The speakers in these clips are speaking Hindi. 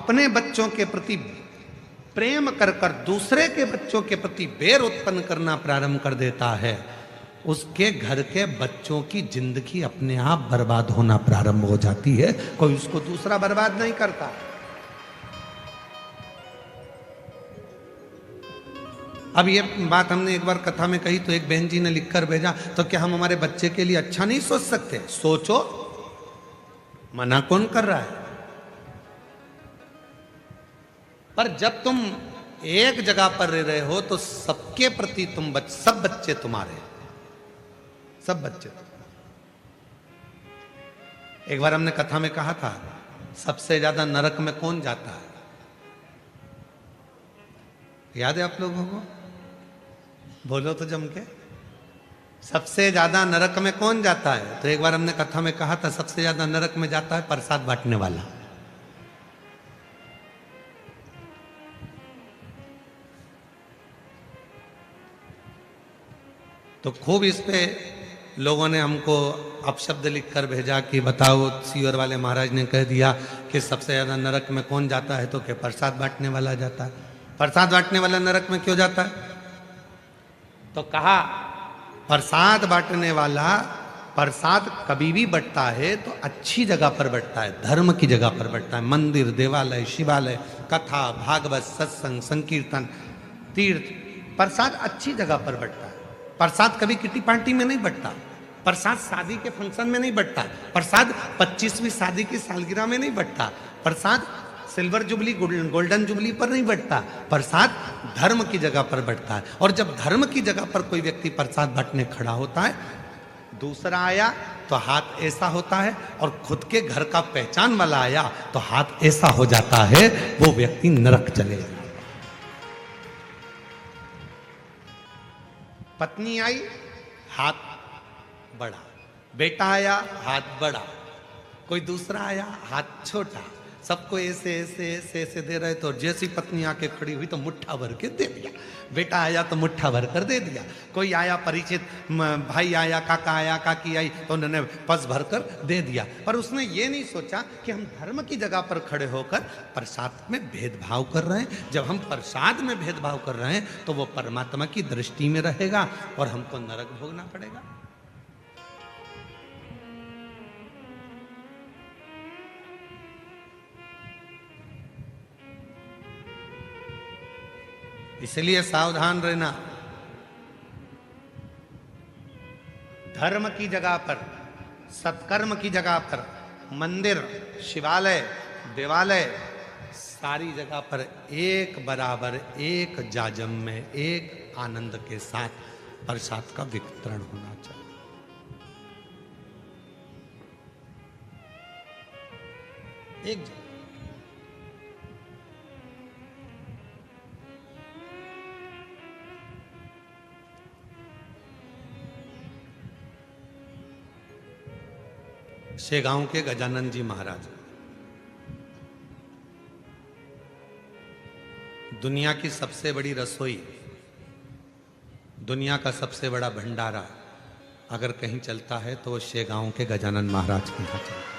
अपने बच्चों के प्रति प्रेम कर कर दूसरे के बच्चों के प्रति बैर उत्पन्न करना प्रारंभ कर देता है, उसके घर के बच्चों की जिंदगी अपने आप बर्बाद होना प्रारंभ हो जाती है। कोई उसको दूसरा बर्बाद नहीं करता। अब ये बात हमने एक बार कथा में कही तो एक बहन जी ने लिखकर भेजा, तो क्या हम हमारे बच्चे के लिए अच्छा नहीं सोच सकते? सोचो, मना कौन कर रहा है? पर जब तुम एक जगह पर रह रहे हो तो सबके प्रति सब बच्चे तुम्हारे, सब बच्चे। एक बार हमने कथा में कहा था, सबसे ज्यादा नरक में कौन जाता है? याद है आप लोगों को? बोलो तो जम के। सबसे ज्यादा नरक में कौन जाता है? तो एक बार हमने कथा में कहा था, सबसे ज्यादा नरक में जाता है प्रसाद बांटने वाला। तो खूब इस पे लोगों ने हमको अपशब्द लिखकर भेजा कि बताओ, सीवर वाले महाराज ने कह दिया कि सबसे ज्यादा नरक में कौन जाता है, तो क्या प्रसाद बांटने वाला जाता है। प्रसाद बांटने वाला नरक में क्यों जाता है? तो कहा, प्रसाद बांटने वाला प्रसाद कभी भी बंटता है तो अच्छी जगह पर बंटता है, धर्म की जगह पर बंटता है। मंदिर, देवालय, शिवालय, कथा, भागवत, सत्संग, संकीर्तन, तीर्थ, प्रसाद अच्छी जगह पर बंटता है। प्रसाद कभी किटी पार्टी में नहीं बंटता। प्रसाद शादी के फंक्शन में नहीं बंटता। प्रसाद 25वीं शादी की सालगिरह में नहीं बंटता। प्रसाद सिल्वर जुबली, गोल्डन जुबली पर नहीं बंटता। प्रसाद धर्म की जगह पर बंटता है। और जब धर्म की जगह पर कोई व्यक्ति प्रसाद बांटने खड़ा होता है, दूसरा आया तो हाथ ऐसा होता है, और खुद के घर का पहचान वाला आया तो हाथ ऐसा हो जाता है, वो व्यक्ति नरक चले जाता है। पत्नी आई, हाथ बड़ा, बेटा आया, हाथ बड़ा, कोई दूसरा आया, हाथ छोटा, सबको ऐसे ऐसे ऐसे ऐसे दे रहे। तो जैसी पत्नी आके खड़ी हुई तो मुट्ठा भर के दे दिया। बेटा आया तो मुट्ठा भर कर दे दिया। कोई आया परिचित, भाई आया, काका आया, काकी आई, तो उन्होंने पस भर कर दे दिया। पर उसने ये नहीं सोचा कि हम धर्म की जगह पर खड़े होकर प्रसाद में भेदभाव कर रहे हैं। जब हम प्रसाद में भेदभाव कर रहे हैं तो वो परमात्मा की दृष्टि में रहेगा और हमको नरक भोगना पड़ेगा। इसलिए सावधान रहना। धर्म की जगह पर, सत्कर्म की जगह पर, मंदिर, शिवालय, देवालय, सारी जगह पर एक बराबर, एक जाजम में, एक आनंद के साथ प्रसाद का वितरण होना चाहिए। एक जगह। शेगांव के गजानन जी महाराज, दुनिया की सबसे बड़ी रसोई, दुनिया का सबसे बड़ा भंडारा अगर कहीं चलता है तो वो शेगांव के गजानन महाराज के यहाँ चलता है।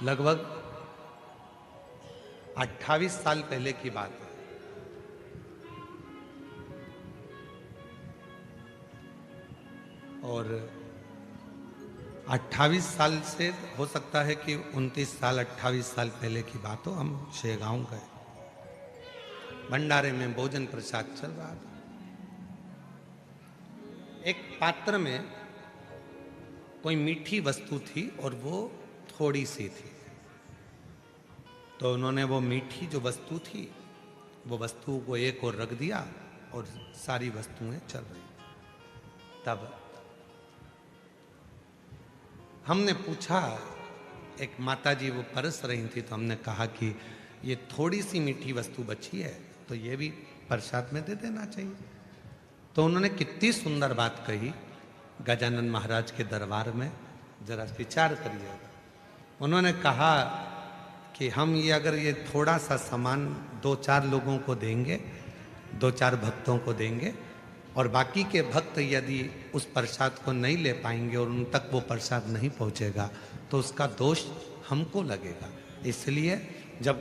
लगभग 28 साल पहले की बात है। और 28 साल से हो सकता है कि 29 साल 28 साल पहले की बात हो। हम शेगांव गए, भंडारे में भोजन प्रसाद चल रहा था। एक पात्र में कोई मीठी वस्तु थी और वो थोड़ी सी थी। तो उन्होंने वो मीठी जो वस्तु थी, वो वस्तु को एक और रख दिया और सारी वस्तुएं चल रही। तब हमने पूछा, एक माताजी वो परस रही थी, तो हमने कहा कि ये थोड़ी सी मीठी वस्तु बची है तो ये भी प्रसाद में दे देना चाहिए। तो उन्होंने कितनी सुंदर बात कही गजानन महाराज के दरबार में, जरा विचार करिएगा। उन्होंने कहा कि हम ये अगर ये थोड़ा सा सामान 2-4 लोगों को देंगे, 2-4 भक्तों को देंगे, और बाकी के भक्त यदि उस प्रसाद को नहीं ले पाएंगे और उन तक वो प्रसाद नहीं पहुंचेगा तो उसका दोष हमको लगेगा। इसलिए जब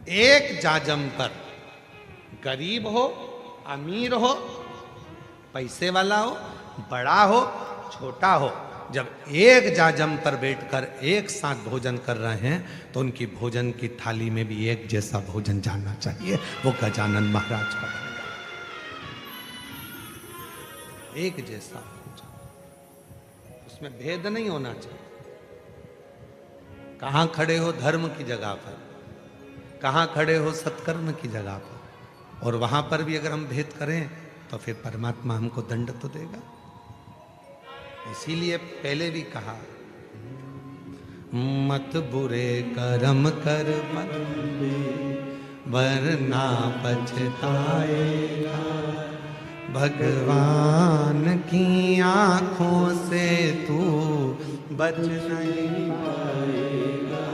एक जाजम पर गरीब हो, अमीर हो, पैसे वाला हो, बड़ा हो, छोटा हो, जब एक जाजम पर बैठकर एक साथ भोजन कर रहे हैं तो उनकी भोजन की थाली में भी एक जैसा भोजन जाना चाहिए। वो गजानन महाराज का एक जैसा भोजन, उसमें भेद नहीं होना चाहिए। कहां खड़े हो धर्म की जगह पर, कहां खड़े हो सत्कर्म की जगह पर, और वहां पर भी अगर हम भेद करें तो फिर परमात्मा हमको दंड तो देगा। इसीलिए पहले भी कहा, मत बुरे कर्म कर बंदे वरना पछताएगा, भगवान की आंखों से तू बच नहीं पाएगा,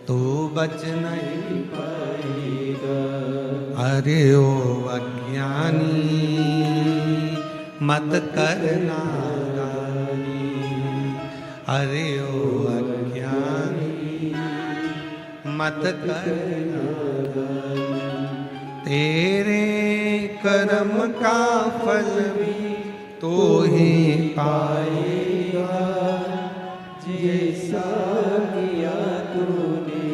तू बच नहीं पाएगा। अरे ओ अज्ञानी मत करना, अरे ओ अज्ञानी मत करना, तेरे कर्म का फल भी तो ही पाएगा, जैसा किया तूने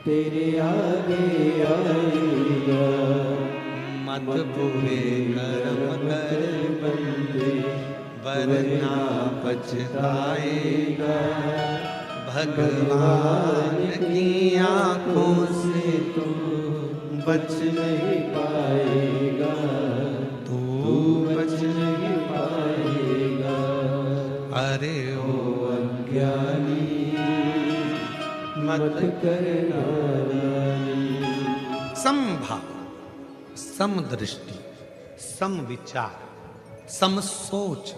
तेरे आगे आएगा। मत बुरे कर्म कर बंदे वरना पछताएगा, भगवान की आंखों से तू बच नहीं पाएगा, तू बच नहीं पाएगा। अरे ओ अज्ञानी मत करना नानी। समभाव, समदृष्टि, सम विचार, सम सोच,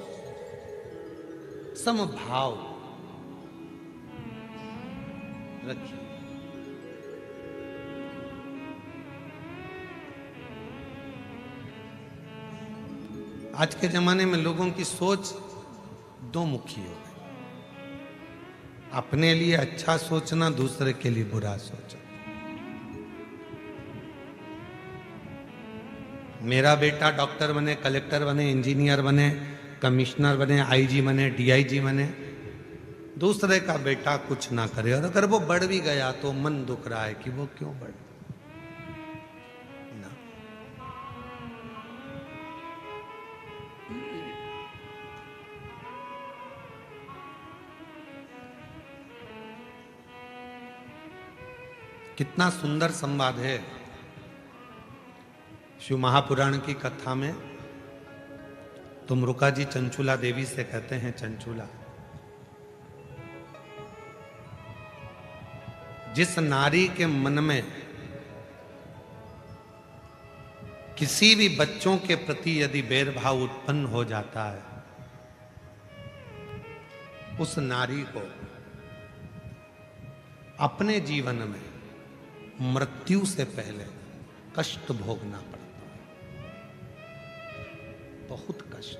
समभाव रखिए। आज के जमाने में लोगों की सोच दो मुखी हो गई, अपने लिए अच्छा सोचना, दूसरे के लिए बुरा सोचना। मेरा बेटा डॉक्टर बने, कलेक्टर बने, इंजीनियर बने, कमिश्नर बने, आईजी बने, डीआईजी बने, दूसरे का बेटा कुछ ना करे, और अगर वो बढ़ भी गया तो मन दुख रहा है कि वो क्यों बढ़ ना। कितना सुंदर संवाद है शिव महापुराण की कथा में। तुमरुका जी चंचुला देवी से कहते हैं, चंचुला, जिस नारी के मन में किसी भी बच्चों के प्रति यदि बैरभाव उत्पन्न हो जाता है, उस नारी को अपने जीवन में मृत्यु से पहले कष्ट भोगना पड़ता है, बहुत कष्ट।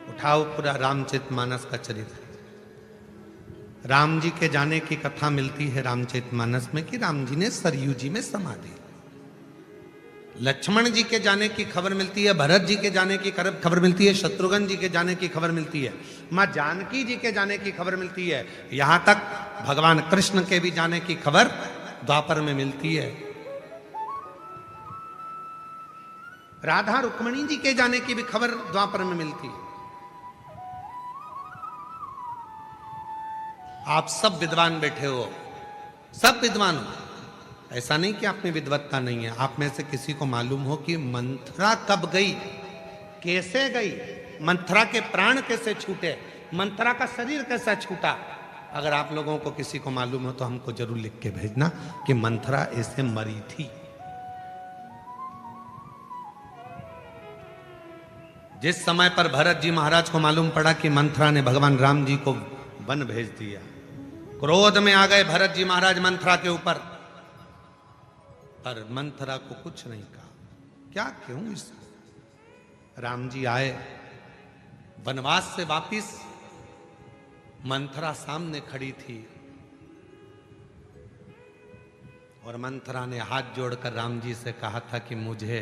उठाओ पूरा रामचरितमानस का चरित्र। राम जी के जाने की कथा मिलती है रामचरितमानस में कि राम जी ने सरयू जी में समाधि। लक्ष्मण जी के जाने की खबर मिलती है, भरत जी के जाने की खबर मिलती है, शत्रुघ्न जी के जाने की खबर मिलती है, मां जानकी जी के जाने की खबर मिलती है, यहां तक भगवान कृष्ण के भी जाने की खबर द्वापर में मिलती है। राधा रुक्मणी जी के जाने की भी खबर द्वापर में मिलती है। आप सब विद्वान बैठे हो, सब विद्वान हो, ऐसा नहीं कि आप में विद्वत्ता नहीं है। आप में से किसी को मालूम हो कि मंथरा कब गई, कैसे गई, मंथरा के प्राण कैसे छूटे, मंथरा का शरीर कैसा छूटा? अगर आप लोगों को किसी को मालूम हो तो हमको जरूर लिख के भेजना कि मंथरा ऐसे मरी थी। जिस समय पर भरत जी महाराज को मालूम पड़ा कि मंथरा ने भगवान राम जी को वन भेज दिया, क्रोध में आ गए भरत जी महाराज मंथरा के ऊपर, पर मंथरा को कुछ नहीं कहा। क्या क्यों इस राम जी आए वनवास से वापिस, मंथरा सामने खड़ी थी और मंथरा ने हाथ जोड़कर राम जी से कहा था कि मुझे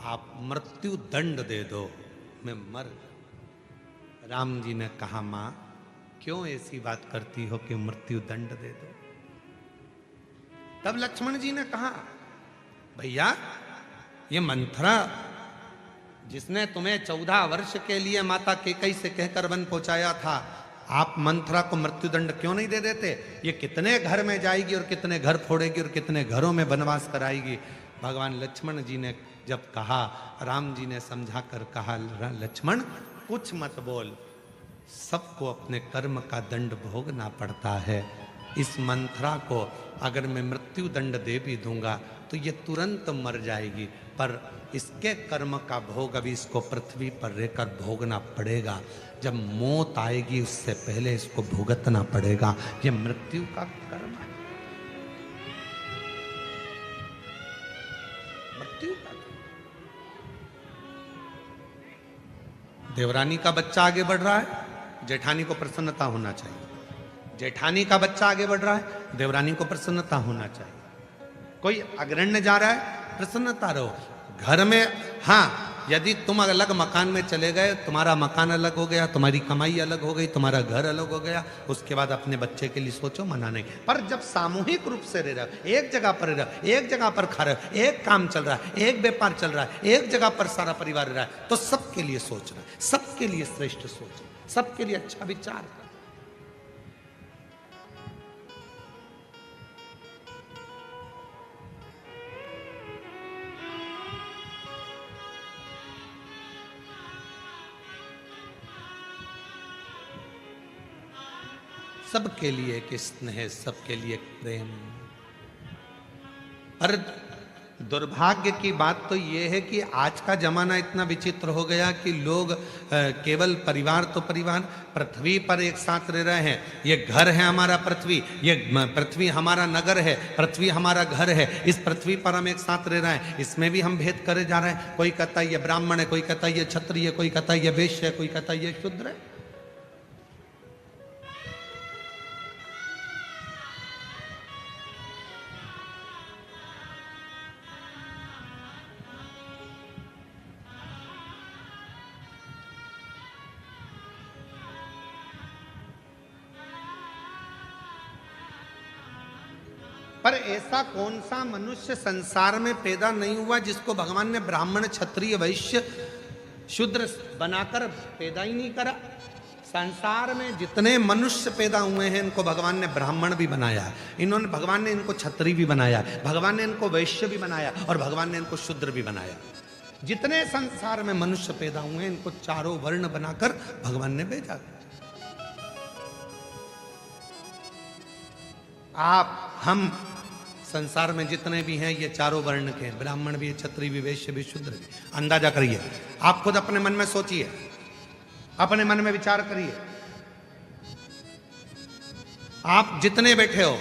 आप मृत्यु दंड दे दो, मैं मर। राम जी ने कहा, मां क्यों ऐसी बात करती हो कि मृत्यु दंड दे दो। तब लक्ष्मण जी ने कहा, भैया ये मंथरा जिसने तुम्हें 14 वर्ष के लिए माता केकई से कहकर वन पहुंचाया था, आप मंथरा को मृत्युदंड क्यों नहीं दे देते? ये कितने घर में जाएगी और कितने घर फोड़ेगी और कितने घरों में वनवास कराएगी। भगवान लक्ष्मण जी ने जब कहा, राम जी ने समझा कर कहा, लक्ष्मण कुछ मत बोल, सबको अपने कर्म का दंड भोगना पड़ता है। इस मंथरा को अगर मैं मृत्यु दंड दे भी दूंगा तो ये तुरंत मर जाएगी, पर इसके कर्म का भोग अभी इसको पृथ्वी पर रहकर भोगना पड़ेगा। जब मौत आएगी उससे पहले इसको भुगतना पड़ेगा। ये मृत्यु का कर्म है, मृत्यु का। देवरानी का बच्चा आगे बढ़ रहा है, जेठानी को प्रसन्नता होना चाहिए। जेठानी का बच्चा आगे बढ़ रहा है, देवरानी को प्रसन्नता होना चाहिए। कोई अग्रण्य जा रहा है, प्रसन्नता रहो। घर में हाँ, यदि तुम अलग मकान में चले गए, तुम्हारा मकान अलग हो गया, तुम्हारी कमाई अलग हो गई, तुम्हारा घर अलग हो गया, उसके बाद अपने बच्चे के लिए सोचो, मना नहीं। पर जब सामूहिक रूप से रह रहे हो, एक जगह पर रह रहे हो, एक जगह पर खा रहे हो, एक काम चल रहा है, एक व्यापार चल रहा है, एक जगह पर सारा परिवार रह रहा है, तो सबके लिए सोचना, सबके लिए श्रेष्ठ सोचना, सबके लिए अच्छा विचार करना। सबके लिए एक स्नेह, सबके लिए एक प्रेम। पर दुर्भाग्य की बात तो ये है कि आज का जमाना इतना विचित्र हो गया कि लोग केवल परिवार तो परिवार, पृथ्वी पर एक साथ रह रहे हैं। ये घर है हमारा पृथ्वी, ये पृथ्वी हमारा नगर है, पृथ्वी हमारा घर है, इस पृथ्वी पर हम एक साथ रह रहे हैं। इसमें भी हम भेद करे जा रहे हैं। कोई कहता है ये ब्राह्मण है, कोई कहता है ये क्षत्रिय है, कोई कहता है ये वैश्य है, कोई कहता है ये शूद्र है। पर ऐसा कौन सा मनुष्य संसार में पैदा नहीं हुआ जिसको भगवान ने ब्राह्मण, क्षत्रिय, वैश्य, शूद्र बनाकर पैदा ही नहीं करा। संसार में जितने मनुष्य पैदा हुए हैं, इनको भगवान ने ब्राह्मण भी बनाया, इन्होंने भगवान ने इनको क्षत्रिय भी बनाया, भगवान ने इनको वैश्य भी बनाया और भगवान ने इनको शूद्र भी बनाया। जितने संसार में मनुष्य पैदा हुए हैं, इनको चारों वर्ण बनाकर भगवान ने भेजा। आप हम संसार में जितने भी हैं ये चारों वर्ण के हैं, ब्राह्मण भी, क्षत्रिय भी, वैश्य भी, शूद्र भी। अंदाजा करिए, आप खुद अपने मन में सोचिए, अपने मन में विचार करिए। आप जितने बैठे हो,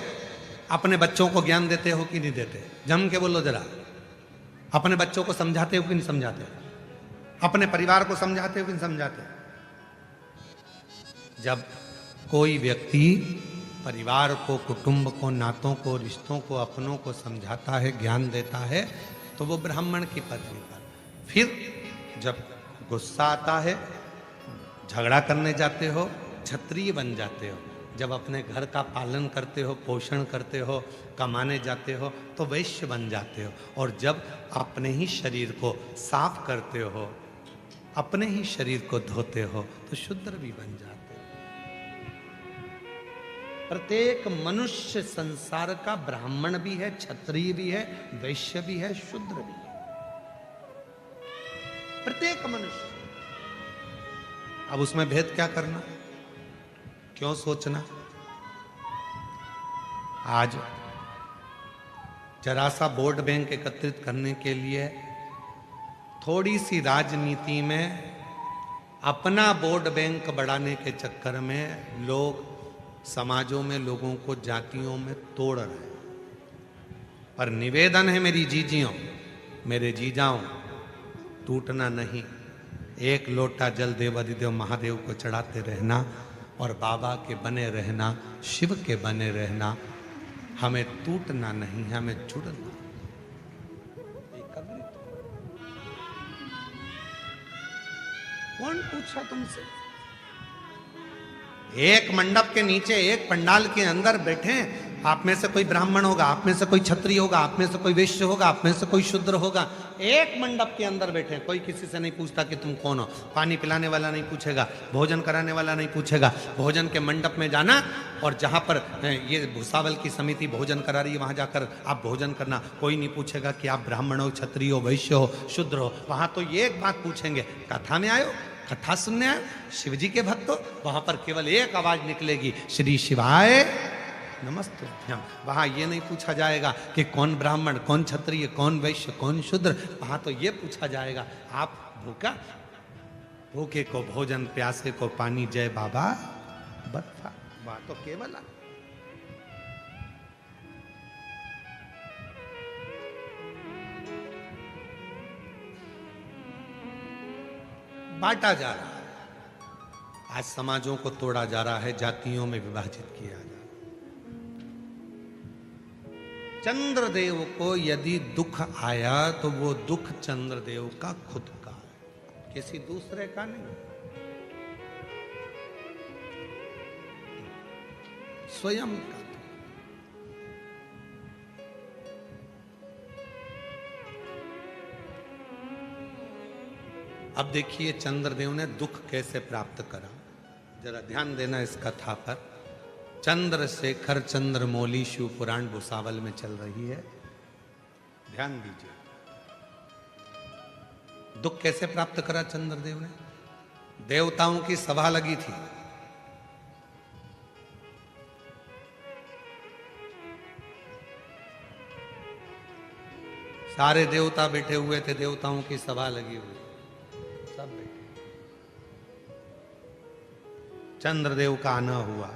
अपने बच्चों को ज्ञान देते हो कि नहीं देते? जम के बोलो जरा। अपने बच्चों को समझाते हो कि नहीं समझाते? अपने परिवार को समझाते हो कि नहीं समझाते? जब कोई व्यक्ति परिवार को, कुटुंब को, नातों को, रिश्तों को, अपनों को समझाता है, ज्ञान देता है, तो वो ब्राह्मण की पदवी पर। फिर जब गुस्सा आता है, झगड़ा करने जाते हो, क्षत्रिय बन जाते हो। जब अपने घर का पालन करते हो, पोषण करते हो, कमाने जाते हो, तो वैश्य बन जाते हो। और जब अपने ही शरीर को साफ करते हो, अपने ही शरीर को धोते हो, तो शूद्र भी बन जाते हो। प्रत्येक मनुष्य संसार का ब्राह्मण भी है, क्षत्रिय भी है, वैश्य भी है, शूद्र भी है। प्रत्येक मनुष्य। अब उसमें भेद क्या करना, क्यों सोचना? आज जरा सा वोट बैंक एकत्रित करने के लिए थोड़ी सी राजनीति में अपना वोट बैंक बढ़ाने के चक्कर में लोग समाजों में लोगों को जातियों में तोड़ रहे हैं। पर निवेदन है मेरी जीजियों, मेरे जीजाओं, टूटना नहीं। एक लोटा जल देवाधिदेव महादेव को चढ़ाते रहना और बाबा के बने रहना, शिव के बने रहना। हमें टूटना नहीं, हमें जुड़ना। कौन पूछा तुमसे? एक मंडप के नीचे, एक पंडाल के अंदर बैठे, आप में से कोई ब्राह्मण होगा, आप में से कोई क्षत्रिय होगा, आप में से कोई वैश्य होगा, आप में से कोई शूद्र होगा। एक मंडप के अंदर बैठे, कोई किसी से नहीं पूछता कि तुम कौन हो। पानी पिलाने वाला नहीं पूछेगा, भोजन कराने वाला नहीं पूछेगा। भोजन के मंडप में जाना और जहां पर ये भुसावल की समिति भोजन करा रही है वहां जाकर आप भोजन करना। कोई नहीं पूछेगा कि आप ब्राह्मण हो, क्षत्रिय हो, वैश्य हो, शूद्र हो। वहां तो ये एक बात पूछेंगे, कथा में आयो, कथा सुनने आए, शिव जी के भक्त हो। वहां पर केवल एक आवाज निकलेगी, श्री शिवाय नमस्ते। वहां ये नहीं पूछा जाएगा कि कौन ब्राह्मण, कौन क्षत्रिय, कौन वैश्य, कौन शूद्र। वहां तो ये पूछा जाएगा, आप भूखा? भूखे को भोजन, प्यासे को पानी, जय बाबा बर्फा। वहां तो केवल बांटा जा रहा है। आज समाजों को तोड़ा जा रहा है, जातियों में विभाजित किया जा रहा है। चंद्रदेव को यदि दुख आया तो वो दुख चंद्रदेव का खुद का है, किसी दूसरे का नहीं, स्वयं का। अब देखिए चंद्रदेव ने दुख कैसे प्राप्त करा, जरा ध्यान देना इस कथा पर। चंद्रशेखर चंद्रमौली शिव पुराण भुसावल में चल रही है, ध्यान दीजिए। दुख कैसे प्राप्त करा चंद्रदेव ने? देवताओं की सभा लगी थी, सारे देवता बैठे हुए थे, देवताओं की सभा लगी हुई, सब बैठे। चंद्रदेव का आना हुआ।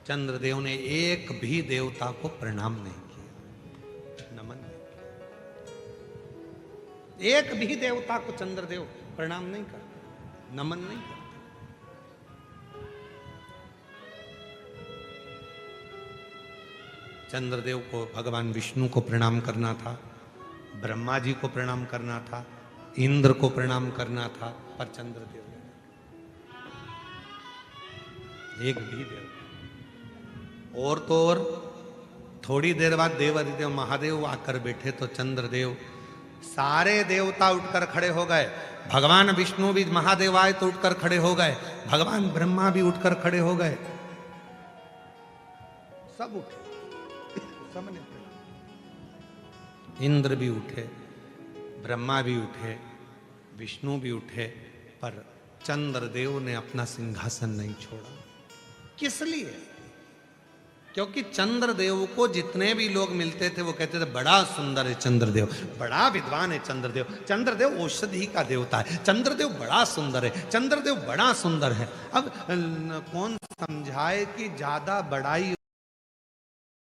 चंद्रदेव ने एक भी देवता को प्रणाम नहीं किया, नमन नहीं किया। एक भी देवता को चंद्रदेव प्रणाम नहीं करते, नमन नहीं करते। चंद्रदेव को भगवान विष्णु को प्रणाम करना था, ब्रह्मा जी को प्रणाम करना था, इंद्र को प्रणाम करना था, पर चंद्रदेव एक भी देव। और तो और थोड़ी देर बाद देवाधिदेव महादेव आकर बैठे तो चंद्रदेव, सारे देवता उठकर खड़े हो गए। भगवान विष्णु भी, महादेव आए तो उठकर खड़े हो गए, भगवान ब्रह्मा भी उठकर खड़े हो गए, सब उठे, सबने प्रणाम। इंद्र भी उठे, ब्रह्मा भी उठे, विष्णु भी उठे, पर चंद्रदेव ने अपना सिंहासन नहीं छोड़ा। किस लिए? क्योंकि चंद्रदेव को जितने भी लोग मिलते थे वो कहते थे बड़ा सुंदर है चंद्रदेव, बड़ा विद्वान है चंद्रदेव, चंद्रदेव औषधि का देवता है, चंद्रदेव बड़ा सुंदर है, चंद्रदेव बड़ा सुंदर है। अब कौन समझाए कि ज्यादा बड़ाई